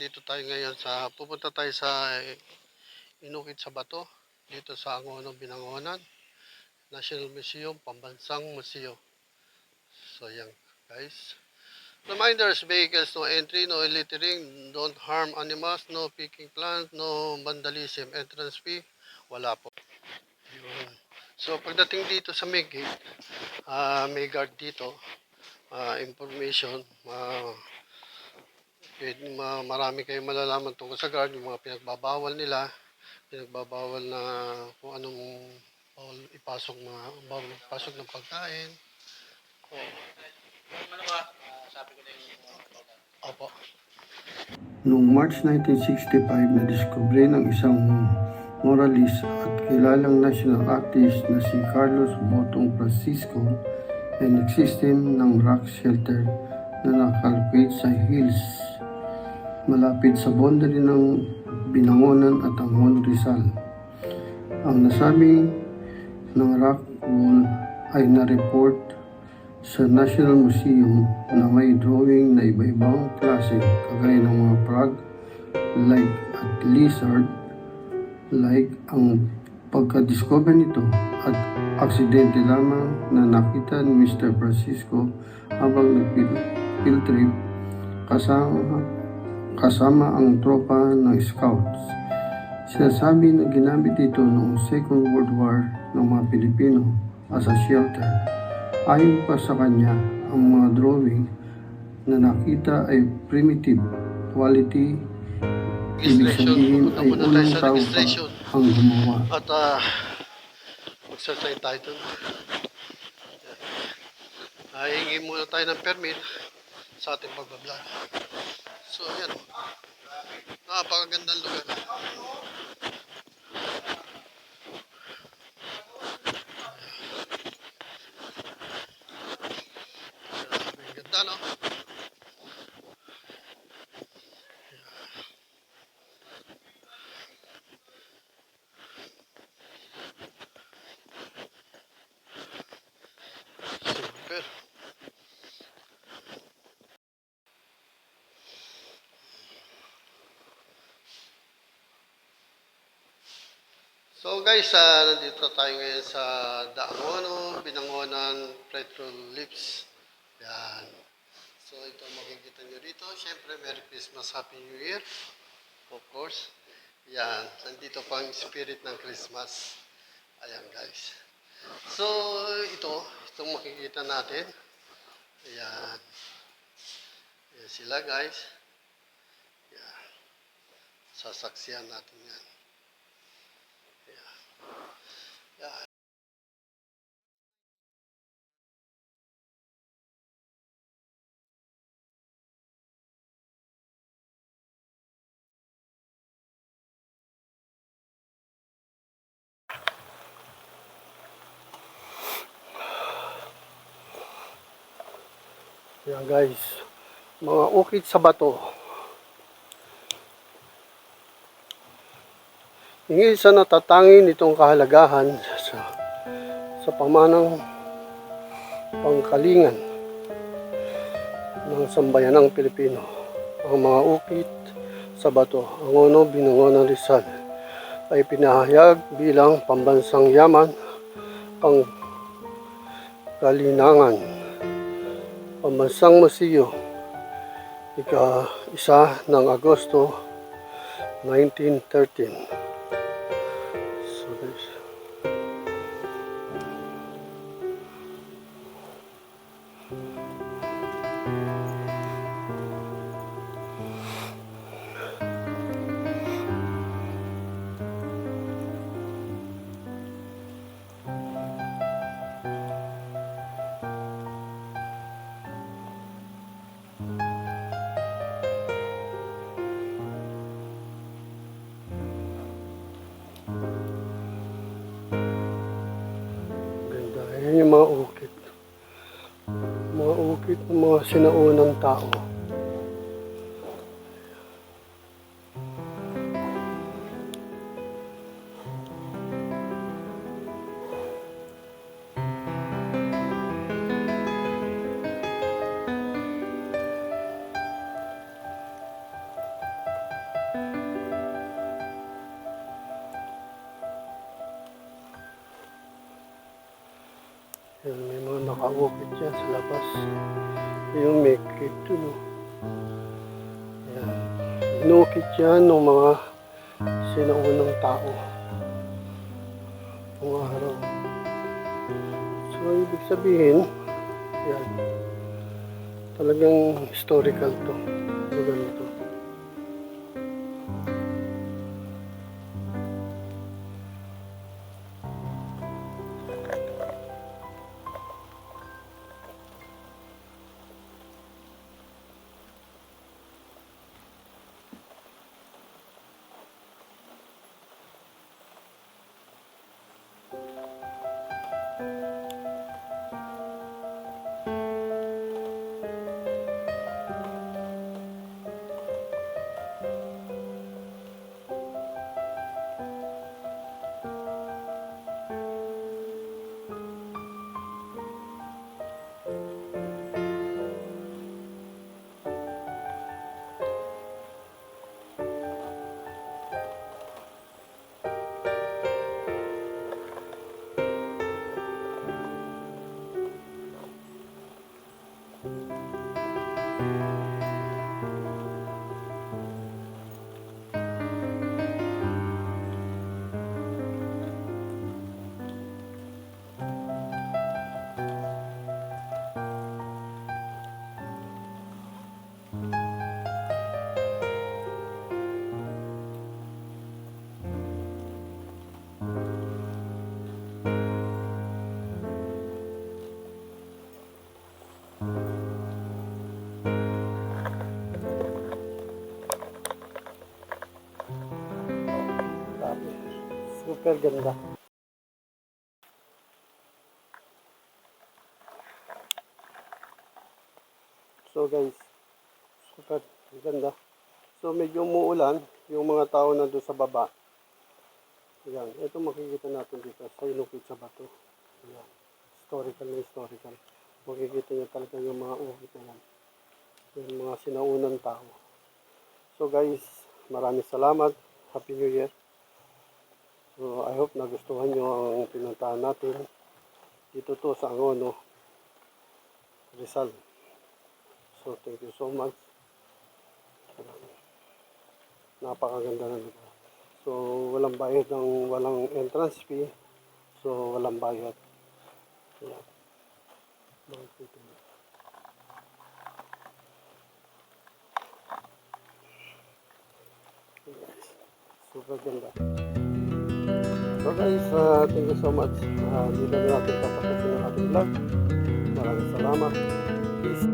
nandito tayo ngayon pupunta tayo sa Inukit sa Bato, dito sa Angono, Binangonan, National Museum, Pambansang Museo. So yan guys. Reminders, vehicles, no entry, no littering, don't harm animals, no picking plants, no vandalism, entrance fee, wala po. Yun. So pagdating dito sa may gate, may guard dito, information, marami kayong malalaman tungkol sa guard, yung mga pinagbabawal nila, pinagbabawal na kung anong bawal ipasok ng pagkain. Ano ba? Sabi ko na yung opo. Noong March 1965, nadiskubre ng isang moralist at kilalang national artist na si Carlos Botong Francisco ay nagsistem ng rock shelter na nakalapit sa hills malapit sa boundary ng Binangonan at Angono, Rizal. Ang nasabi ng rock wall ay na-report sa National Museum na may drawing na iba-ibang klase kagaya ng mga frog, like at lizard, like ang pagka-discover nito at aksidente lamang na nakita ni Mr. Francisco habang nag-field trip kasama ang tropa ng scouts. Sinasabi na ginamit ito noong Second World War ng mga Pilipino as a shelter. Ayon pa sa kanya, ang mga drawing na nakita ay primitive quality, ibig sabihin ay unang tao pa ang gumawa. At mag-search tayo dun. Hingi muna tayo ng permit sa ating pagbablog. So yan, napakagandang lugar. Ganda, no? Super. So guys, nandito tayo ngayon sa Angono, Binangonan, Petrol Lips. Yan. So ito makikita nyo dito. Siyempre, Merry Christmas, Happy New Year. Of course. Yan. Nandito pa ang spirit ng Christmas. Ayan guys. So itong makikita natin. Ayan. Ayan sila guys. Ayan. Sasaksihan natin yan. Ayan. Ayan. Ayan guys, mga ukit sa bato. Hingil sa natatangin nitong kahalagahan sa pamanang pangkalingan ng sambayanang Pilipino. Ang mga ukit sa bato, Angono, Binangonan, Rizal ay pinahayag bilang pambansang yaman, pangkalinangan, Pambansang Museo, ika-1 ng Agosto 1913. So guys, yan yung mga ukit. Mga ukit ng mga sinaunang tao. nakawukit yan sa labas. Yung may cake dun, oh. Yan. Inukit yan ng mga sinaunang tao. Mga araw. So, ibig sabihin, yan. Talagang historical to. Lugar na to. Super ganda. So guys, super ganda. So medyo umuulan yung mga tao na doon sa baba. Ayan, ito makikita natin dito sa inukit sa bato. Ayan, historical na historical. Makikita nyo talaga yung mga ukit na yan. Yung mga sinaunang tao. So guys, maraming salamat. Happy New Year. So I hope nagustuhan nyo ang pinuntahan natin. Dito to sa Angono, Rizal. So thank you so much. Napakaganda na lugar. So walang bayad ng walang entrance fee. So walang bayad. Ayan. Makikita nyo. Super ganda. So guys, thank you so much. Dito na natin tatapusin ang ating vlog. Maraming salamat. Peace.